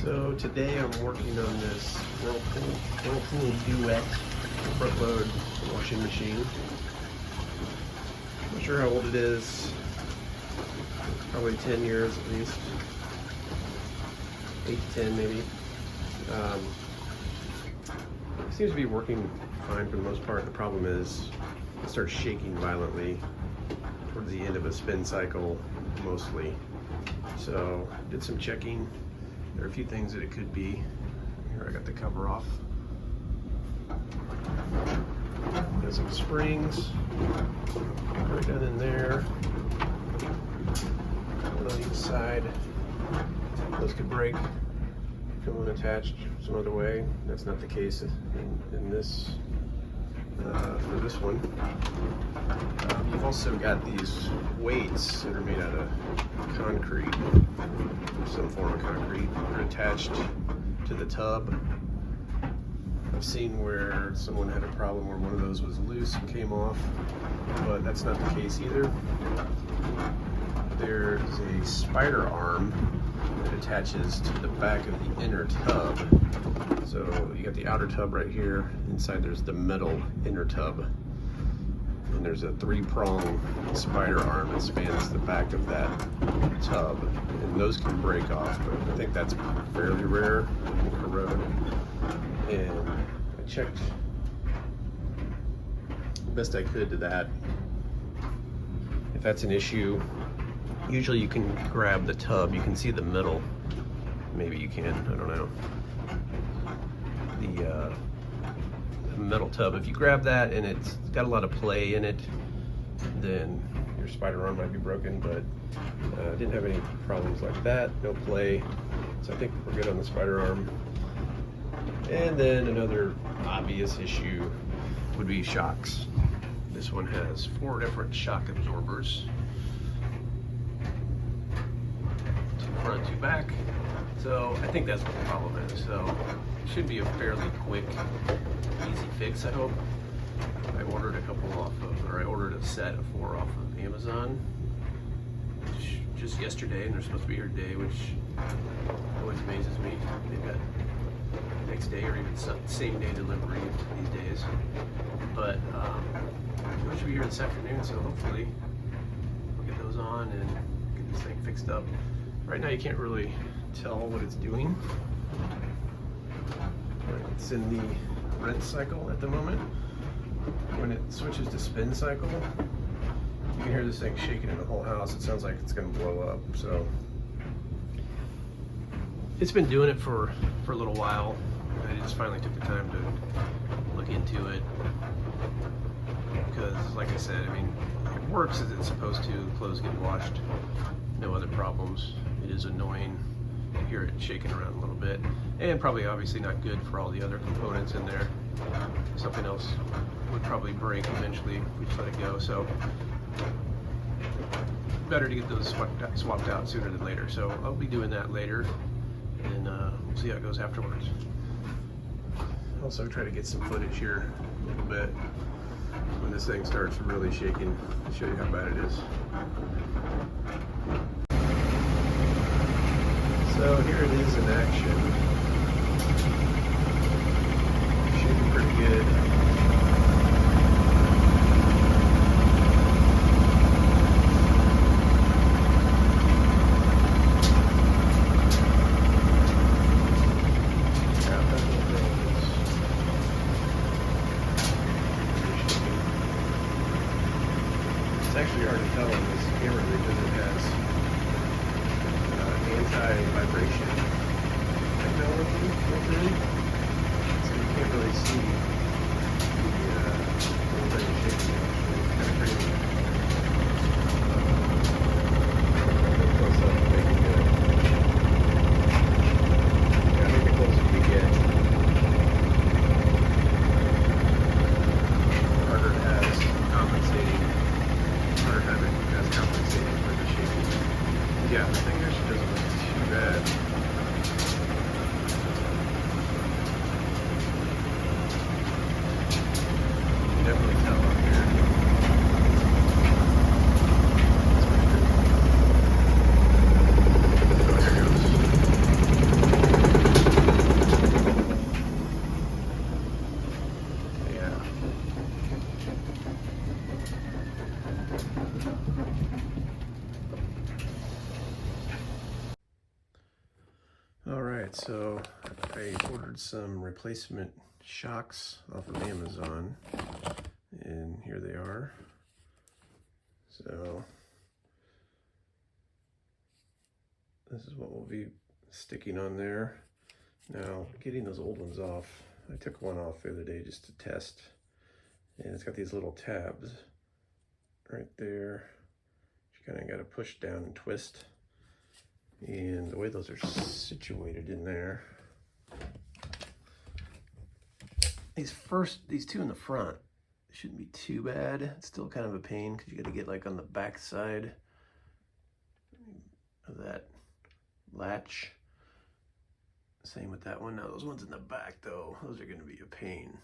So today I'm working on this Whirlpool Duet front-load washing machine. Not sure how old it is. Probably 10 years at least. 8 to 10 maybe. It seems to be working fine for the most part. The problem is it starts shaking violently towards the end of a spin cycle mostly. So did some checking. There are a few things that it could be. Here I got the cover off. Got some springs right down in there. One on each side. Those could break, come unattached some other way. That's not the case in this for this one. You've also got these weights that are made out of concrete, some form of concrete. They're attached to the tub. I've seen where someone had a problem where one of those was loose and came off, but that's not the case either. There's a spider arm that attaches to the back of the inner tub. So you got the outer tub right here. Inside there's the metal inner tub. And there's a 3-prong spider arm that spans the back of that tub. And those can break off, but I think that's fairly rare and corrode. And I checked the best I could to that. If that's an issue, usually you can grab the tub. You can see the metal. Maybe you can, I don't know. The metal tub, if you grab that and it's got a lot of play in it, then your spider arm might be broken, but didn't have any problems like that, no play. So I think we're good on the spider arm. And then another obvious issue would be shocks. This one has 4 different shock absorbers. 2 front, 2 back. So I think that's what the problem is. So it should be a fairly quick, easy fix, I hope. I ordered a couple off of, or I ordered a set of 4 off of Amazon just yesterday, and they're supposed to be here today, which always amazes me. They've got next day or even same day delivery these days. But we should be here this afternoon, so hopefully we'll get those on and get this thing fixed up. Right now you can't really tell what it's doing. It's in the rinse cycle at the moment. When it switches to spin cycle, you can hear this thing shaking in the whole house. It sounds like it's going to blow up. So it's been doing it for a little while. I just finally took the time to look into it because, like I said, I mean, it works as it's supposed to. Clothes get washed, no other problems. It is annoying to hear it shaking around a little bit, and probably obviously not good for all the other components in there. Something else would probably break eventually if we just let it go. So better to get those swapped out sooner than later. So I'll be doing that later, and we'll see how it goes afterwards. Also try to get some footage here a little bit when this thing starts really shaking to show you how bad it is. So here it is in action. Shaking pretty good. It's actually hard to tell on this camera because it has anti-vibration technology built in, so you can't really see the whole thing shaking. It's kind of crazy. Close up, making it. Gotta make it close as we get. The harder it has compensating. Harder having it has compensating for the shaking. Yeah, the thing actually doesn't look too bad. You can definitely tell up here. It's pretty good. So here goes. right, so I ordered some replacement shocks off of Amazon, and here they are. So this is what will be sticking on there. Now, getting those old ones off, I took one off the other day just to test, and it's got these little tabs right there. You kind of got to push down and twist. And the way those are situated in there, these two in the front shouldn't be too bad. It's still kind of a pain because you got to get like on the back side of that latch. Same with that one. Now those ones in the back though, those are going to be a pain,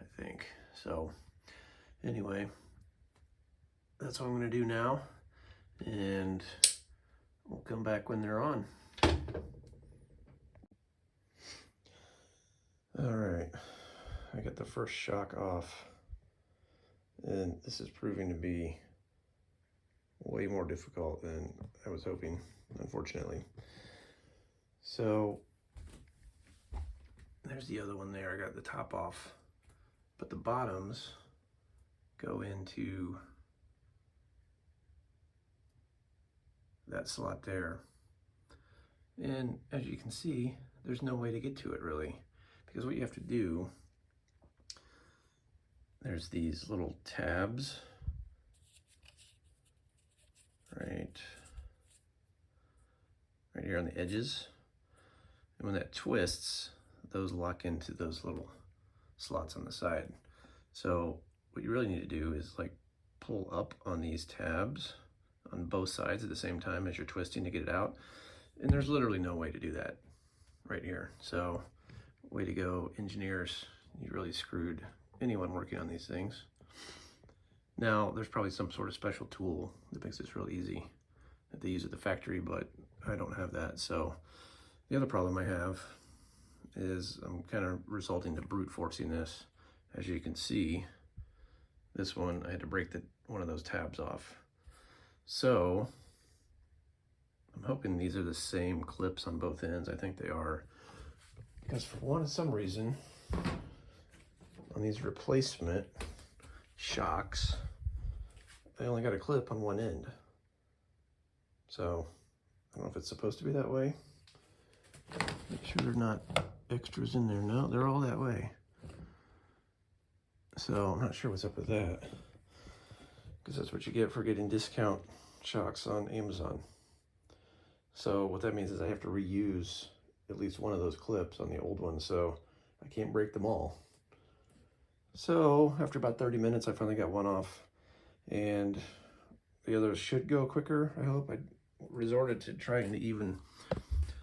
I think. So anyway, that's what I'm going to do now, and we'll come back when they're on. All right, I got the first shock off, and this is proving to be way more difficult than I was hoping, unfortunately. So there's the other one there. I got the top off, but the bottoms go into that slot there. And as you can see, there's no way to get to it really, because what you have to do, there's these little tabs right here on the edges, and when that twists, those lock into those little slots on the side. So what you really need to do is like pull up on these tabs on both sides at the same time as you're twisting to get it out, and there's literally no way to do that right here. So way to go, engineers. You really screwed anyone working on these things. Now there's probably some sort of special tool that makes this real easy that they use at the factory, but I don't have that. So the other problem I have is I'm kind of resulting to brute forcing this. As you can see, this one I had to break one of those tabs off. So I'm hoping these are the same clips on both ends. I think they are, because for some reason on these replacement shocks, I only got a clip on one end. So I don't know if it's supposed to be that way. Make sure they're not extras in there. No, they're all that way. So I'm not sure what's up with that, because that's what you get for getting discount shocks on Amazon. So what that means is I have to reuse at least one of those clips on the old one, so I can't break them all. So after about 30 minutes, I finally got one off, and the others should go quicker, I hope. I resorted to trying to even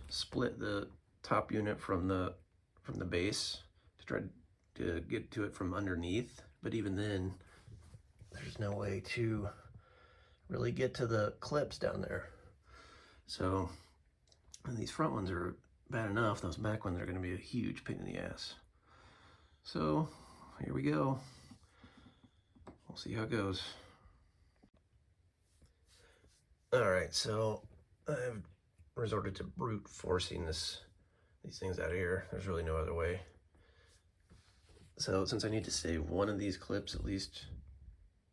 split the top unit from the base to try to get to it from underneath, but even then there's no way to really get to the clips down there. So, and these front ones are bad enough, those back ones are going to be a huge pain in the ass. So here we go, we'll see how it goes. All right, so I've resorted to brute forcing these things out of here. There's really no other way. So since I need to save one of these clips at least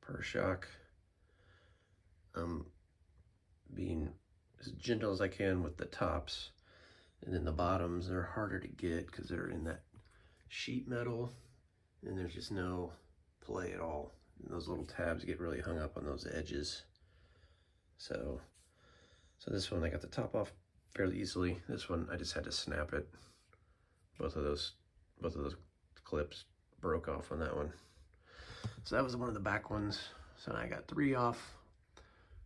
per shock, I'm being as gentle as I can with the tops, and then the bottoms are harder to get because they're in that sheet metal and there's just no play at all. And those little tabs get really hung up on those edges. So this one I got the top off fairly easily. This one I just had to snap it. Both of those clips broke off on that one. So that was one of the back ones. So I got 3 off,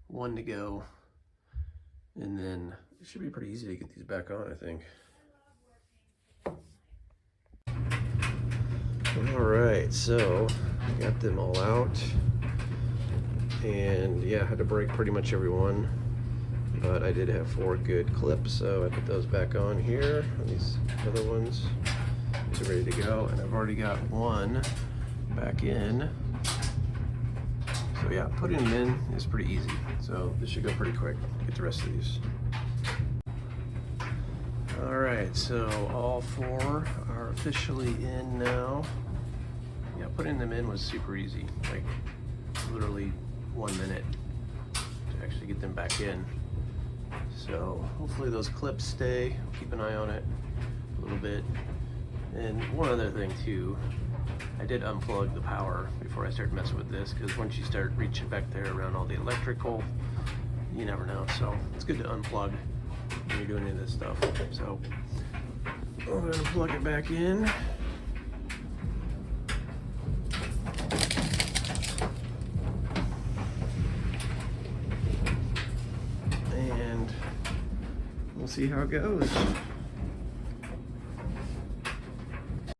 1 to go, and then it should be pretty easy to get these back on, I think. All right, so I got them all out, and yeah, I had to break pretty much every one, but I did have 4 good clips, so I put those back on here, and these other ones, these are ready to go, and I've already got one back in. So yeah, putting them in is pretty easy, so this should go pretty quick. Get the rest of these. All right, so all 4 are officially in now. Yeah, putting them in was super easy, like literally 1 minute to actually get them back in. So hopefully those clips stay. Keep an eye on it a little bit. And one other thing too, I did unplug the power before I started messing with this, because once you start reaching back there around all the electrical, you never know. So it's good to unplug when you're doing any of this stuff. So I'm gonna plug it back in. And we'll see how it goes.